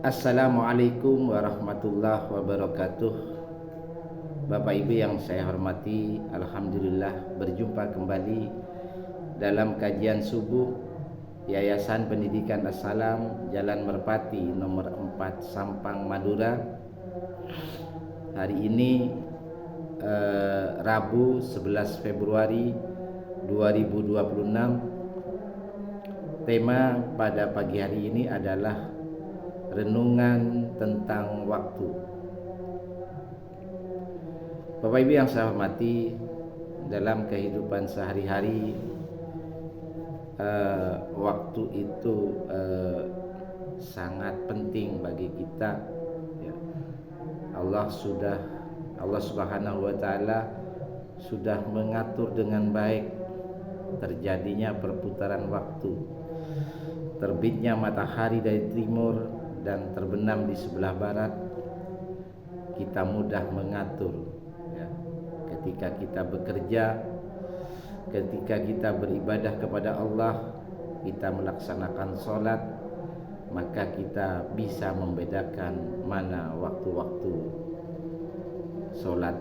Assalamualaikum warahmatullahi wabarakatuh. Bapak Ibu yang saya hormati, alhamdulillah berjumpa kembali dalam kajian subuh Yayasan Pendidikan As-Salam Jalan Merpati nomor 4 Sampang Madura. Hari ini Rabu 11 Februari 2026. Tema pada pagi hari ini adalah renungan tentang waktu. Bapak Ibu yang saya hormati, dalam kehidupan sehari-hari waktu itu sangat penting bagi kita. Ya. Allah Subhanahu wa taala sudah mengatur dengan baik terjadinya perputaran waktu, terbitnya matahari dari timur dan terbenam di sebelah barat. Kita mudah mengatur, ya. Ketika kita bekerja, ketika kita beribadah kepada Allah, kita melaksanakan sholat, maka kita bisa membedakan mana waktu-waktu sholat,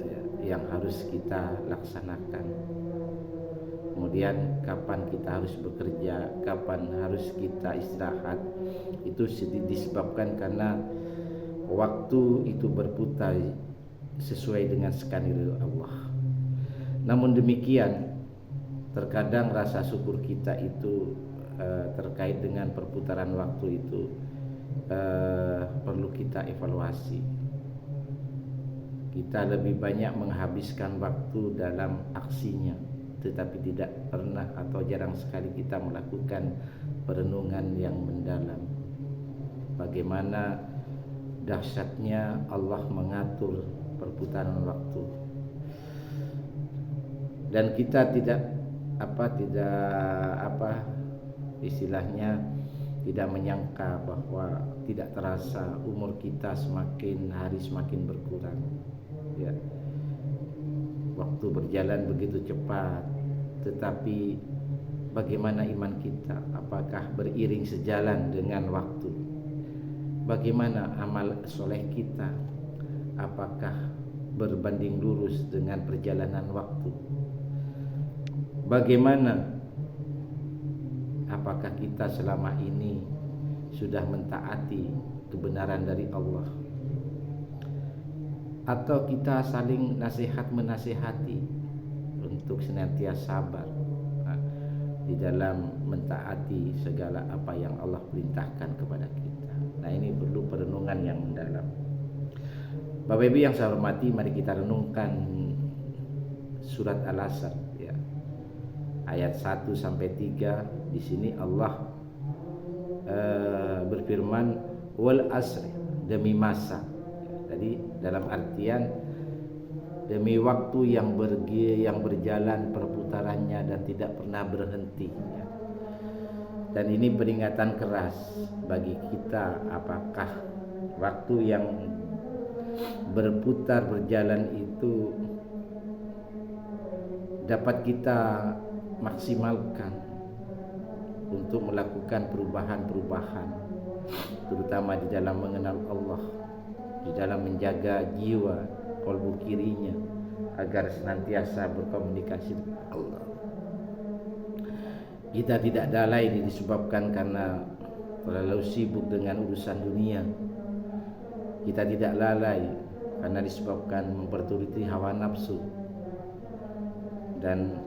ya, yang harus kita laksanakan. Kemudian kapan kita harus bekerja, kapan harus kita istirahat. Itu disebabkan karena waktu itu berputar sesuai dengan skenario Allah. Namun demikian, terkadang rasa syukur kita itu terkait dengan perputaran waktu itu perlu kita evaluasi. Kita lebih banyak menghabiskan waktu dalam aksinya, tetapi tidak pernah atau jarang sekali kita melakukan perenungan yang mendalam. Bagaimana dahsyatnya Allah mengatur perputaran waktu, dan kita tidak tidak menyangka bahwa tidak terasa umur kita semakin hari semakin berkurang. Ya. Waktu berjalan begitu cepat, tetapi bagaimana iman kita? Apakah beriring sejalan dengan waktu? Bagaimana amal soleh kita? Apakah berbanding lurus dengan perjalanan waktu? Bagaimana? Apakah kita selama ini sudah mentaati kebenaran dari Allah? Atau kita saling menasihati untuk senantiasa sabar di dalam mentaati segala apa yang Allah perintahkan kepada kita. Nah, ini perlu perenungan yang mendalam. Bapak Ibu yang saya hormati, mari kita renungkan surat Al-Asr, ya. Ayat 1 sampai 3. Di sini Allah berfirman, wal asri, demi masa. Jadi dalam artian demi waktu yang berjalan perputarannya dan tidak pernah berhenti, ya. Dan ini peringatan keras bagi kita, apakah waktu yang berjalan itu dapat kita maksimalkan untuk melakukan perubahan-perubahan, terutama di dalam mengenal Allah, di dalam menjaga jiwa kalbu kirinya agar senantiasa berkomunikasi dengan Allah. Kita tidak lalai disebabkan karena terlalu sibuk dengan urusan dunia. Kita tidak lalai karena disebabkan memperturuti hawa nafsu dan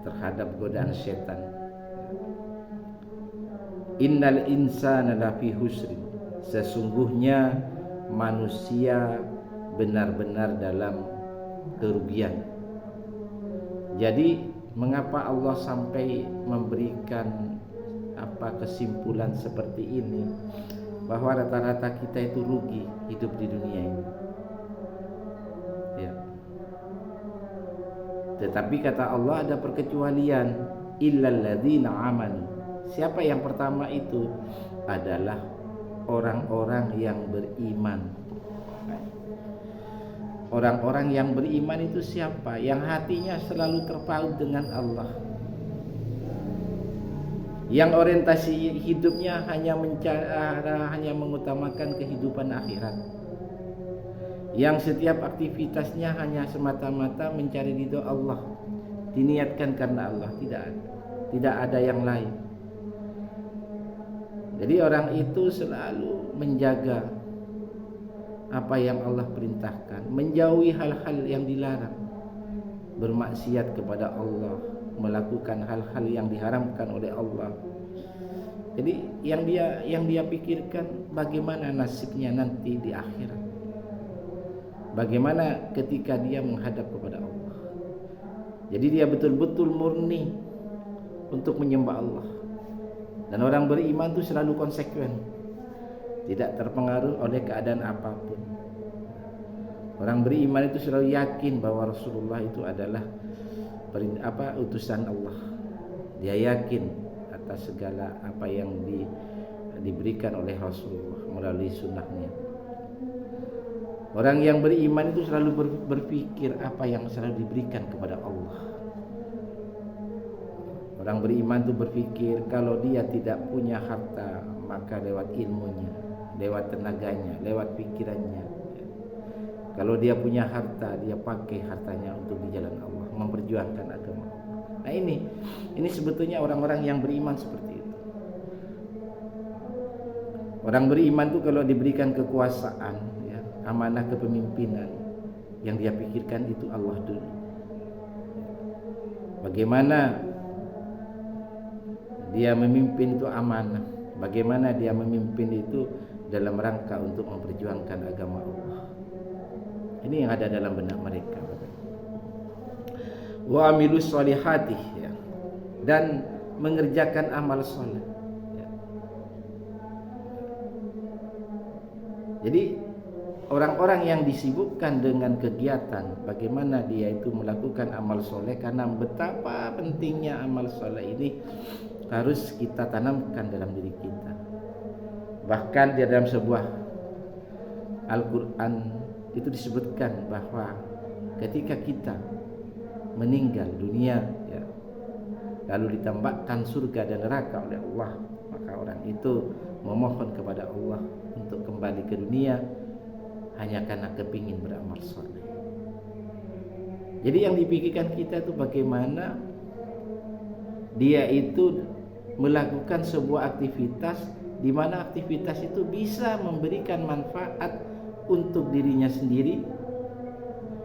terhadap godaan setan. Innal insana lafi husrin, sesungguhnya manusia benar-benar dalam kerugian. Jadi mengapa Allah sampai memberikan kesimpulan seperti ini, bahwa rata-rata kita itu rugi hidup di dunia ini, ya. Tetapi kata Allah ada perkecualian, illal ladzina amanu. Siapa yang pertama itu? Adalah orang-orang yang beriman. Orang-orang yang beriman itu siapa? Yang hatinya selalu terpaut dengan Allah. yang orientasi hidupnya hanya mengutamakan kehidupan akhirat, yang setiap aktivitasnya hanya semata-mata mencari ridho Allah, diniatkan karena Allah, tidak ada yang lain. Jadi orang itu selalu menjaga apa yang Allah perintahkan, menjauhi hal-hal yang dilarang, bermaksiat kepada Allah, melakukan hal-hal yang diharamkan oleh Allah. Jadi yang dia pikirkan bagaimana nasibnya nanti di akhirat, bagaimana ketika dia menghadap kepada Allah. Jadi dia betul-betul murni untuk menyembah Allah. Dan orang beriman itu selalu konsekuen, tidak terpengaruh oleh keadaan apapun. Orang beriman itu selalu yakin bahwa Rasulullah itu adalah utusan Allah. Dia yakin atas segala apa yang diberikan oleh Rasulullah melalui sunnahnya. Orang yang beriman itu selalu berpikir apa yang selalu diberikan kepada Allah. Orang beriman itu berpikir kalau dia tidak punya harta, maka lewat ilmunya, lewat tenaganya, lewat pikirannya. Kalau dia punya harta, dia pakai hartanya untuk di jalan Allah, memperjuangkan agama Allah. Nah ini sebetulnya orang-orang yang beriman seperti itu. Orang beriman itu kalau diberikan kekuasaan, ya, amanah kepemimpinan, yang dia pikirkan itu Allah dulu. Bagaimana dia memimpin itu amanah, bagaimana dia memimpin itu dalam rangka untuk memperjuangkan agama Allah. Ini yang ada dalam benak mereka. Wa amilus solihati, ya, dan mengerjakan amal soleh, ya. Jadi orang-orang yang disibukkan dengan kegiatan bagaimana dia itu melakukan amal soleh, karena betapa pentingnya amal soleh ini harus kita tanamkan dalam diri kita. Bahkan di dalam sebuah Al-Quran itu disebutkan bahwa ketika kita meninggal dunia, ya, lalu ditambahkan surga dan neraka oleh Allah, maka orang itu memohon kepada Allah untuk kembali ke dunia hanya karena kepingin beramal soleh. Jadi yang dipikirkan kita itu bagaimana dia itu melakukan sebuah aktivitas di mana aktivitas itu bisa memberikan manfaat untuk dirinya sendiri,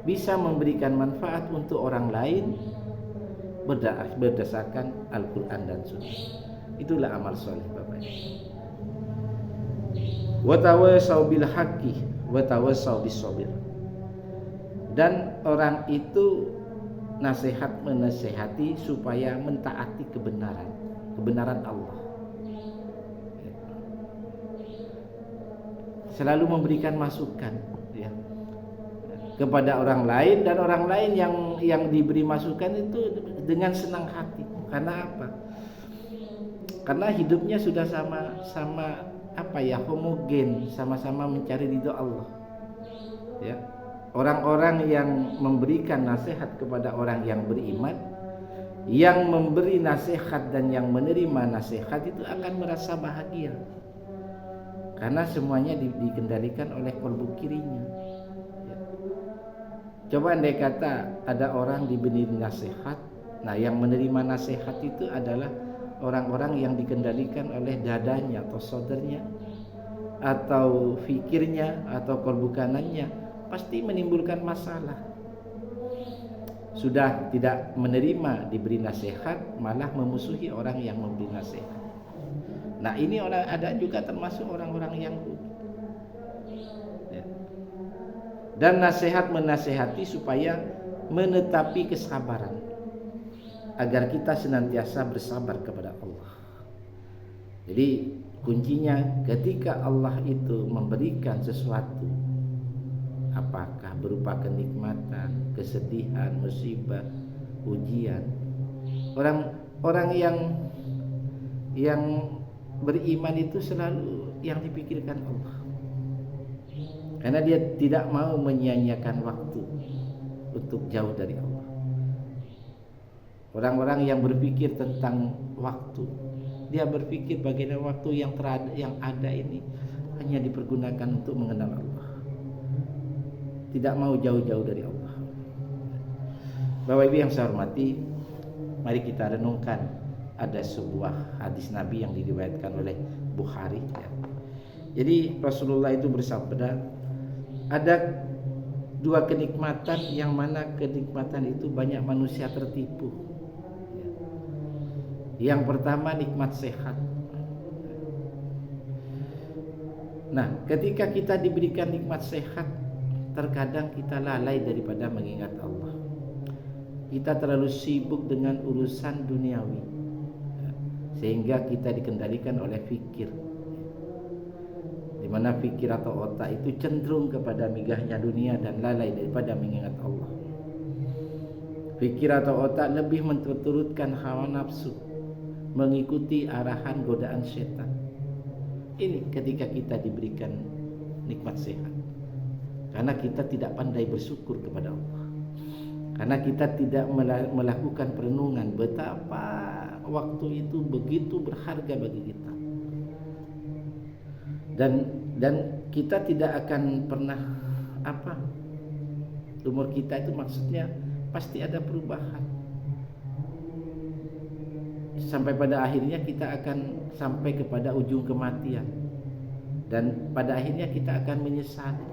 bisa memberikan manfaat untuk orang lain berdasarkan Al-Quran dan Sunnah. Itulah amal soleh, Bapak. Wa tawassaw bil haqqi wa tawassaw bis sabir. Dan orang itu menasehati supaya mentaati kebenaran Allah. Selalu memberikan masukan, ya, kepada orang lain, dan orang lain yang diberi masukan itu dengan senang hati. Karena apa? Karena hidupnya sudah sama homogen, sama-sama mencari ridho Allah. Ya. Orang-orang yang memberikan nasihat kepada orang yang beriman, yang memberi nasihat dan yang menerima nasihat itu akan merasa bahagia. Karena semuanya dikendalikan oleh kolbu kirinya. Ya. Coba andai kata ada orang diberi nasihat, nah yang menerima nasihat itu adalah orang-orang yang dikendalikan oleh dadanya atau saudaranya atau fikirnya atau kolbu kanannya, pasti menimbulkan masalah. Sudah tidak menerima diberi nasihat, malah memusuhi orang yang memberi nasihat. Nah ini ada juga termasuk orang-orang yang ya. Dan nasihat menasehati supaya menetapi kesabaran, agar kita senantiasa bersabar kepada Allah. Jadi kuncinya ketika Allah itu memberikan sesuatu, apakah berupa kenikmatan, kesedihan, musibah, ujian, orang yang beriman itu selalu yang dipikirkan Allah, karena dia tidak mau menyia-nyiakan waktu untuk jauh dari Allah. Orang-orang yang berpikir tentang waktu, dia berpikir bagaimana waktu yang ada ini hanya dipergunakan untuk mengenal Allah, tidak mau jauh-jauh dari Allah. Bapak Ibu yang saya hormati, mari kita renungkan ada sebuah hadis Nabi yang diriwayatkan oleh Bukhari ya. Jadi Rasulullah itu bersabda, ada dua kenikmatan yang mana kenikmatan itu banyak manusia tertipu. Yang pertama nikmat sehat. Nah, ketika kita diberikan nikmat sehat, terkadang kita lalai daripada mengingat Allah. Kita terlalu sibuk dengan urusan duniawi, sehingga kita dikendalikan oleh fikir, di mana fikir atau otak itu cenderung kepada megahnya dunia dan lalai daripada mengingat Allah. Fikir atau otak lebih menturutkan hawa nafsu, mengikuti arahan godaan setan. Ini ketika kita diberikan nikmat sehat, karena kita tidak pandai bersyukur kepada Allah, karena kita tidak melakukan perenungan betapa waktu itu begitu berharga bagi kita, dan kita tidak akan pernah umur kita itu maksudnya pasti ada perubahan. Sampai pada akhirnya kita akan sampai kepada ujung kematian, dan pada akhirnya kita akan menyesali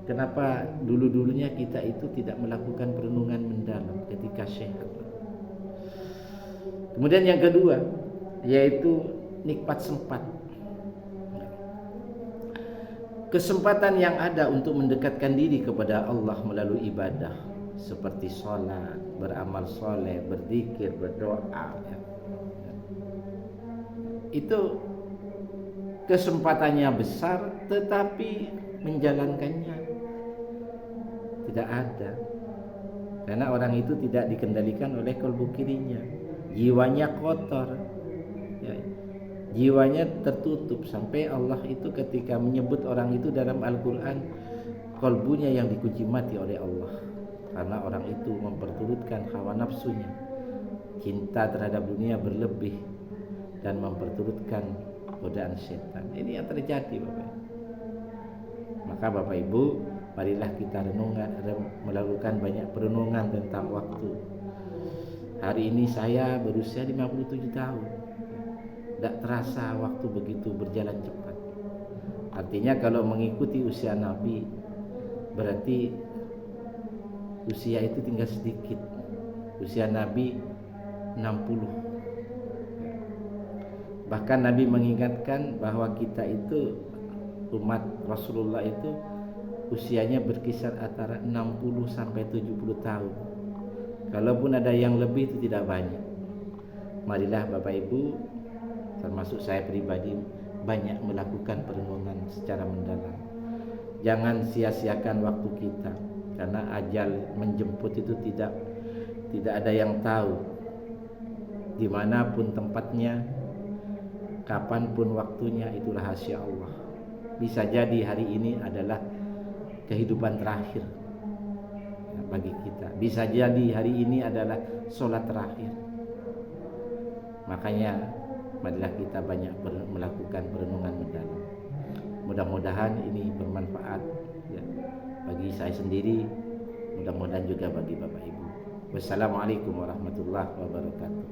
kenapa dulu-dulunya kita itu tidak melakukan perenungan mendalam ketika sehat. Kemudian yang kedua yaitu nikmat sempat. Kesempatan yang ada untuk mendekatkan diri kepada Allah melalui ibadah seperti sholat, beramal soleh, berzikir, berdoa ya. Itu kesempatannya besar, tetapi menjalankannya tidak ada, karena orang itu tidak dikendalikan oleh kalbu kirinya, jiwanya kotor ya. Jiwanya tertutup, sampai Allah itu ketika menyebut orang itu dalam Al-Quran, kalbunya yang dikunci mati oleh Allah, karena orang itu memperturutkan hawa nafsunya, cinta terhadap dunia berlebih, dan memperturutkan godaan setan. Ini yang terjadi Bapak. Maka Bapak Ibu, marilah kita melakukan banyak perenungan tentang waktu. Hari ini saya berusia 57 tahun. Tidak terasa waktu begitu berjalan cepat. Artinya kalau mengikuti usia Nabi, berarti usia itu tinggal sedikit. Usia Nabi 60. Bahkan Nabi mengingatkan bahwa kita itu, umat Rasulullah itu usianya berkisar antara 60 sampai 70 tahun. Kalaupun ada yang lebih itu tidak banyak. Marilah Bapak Ibu, termasuk saya pribadi, banyak melakukan perenungan secara mendalam. Jangan sia-siakan waktu kita, karena ajal menjemput itu tidak ada yang tahu. Dimanapun tempatnya, kapanpun waktunya, itu rahasia Allah. Bisa jadi hari ini adalah kehidupan terakhir bagi kita. Bisa jadi hari ini adalah sholat terakhir. Makanya marilah kita banyak melakukan perenungan mendalam. Mudah-mudahan ini bermanfaat ya, bagi saya sendiri, mudah-mudahan juga bagi Bapak Ibu. Wassalamualaikum warahmatullahi wabarakatuh.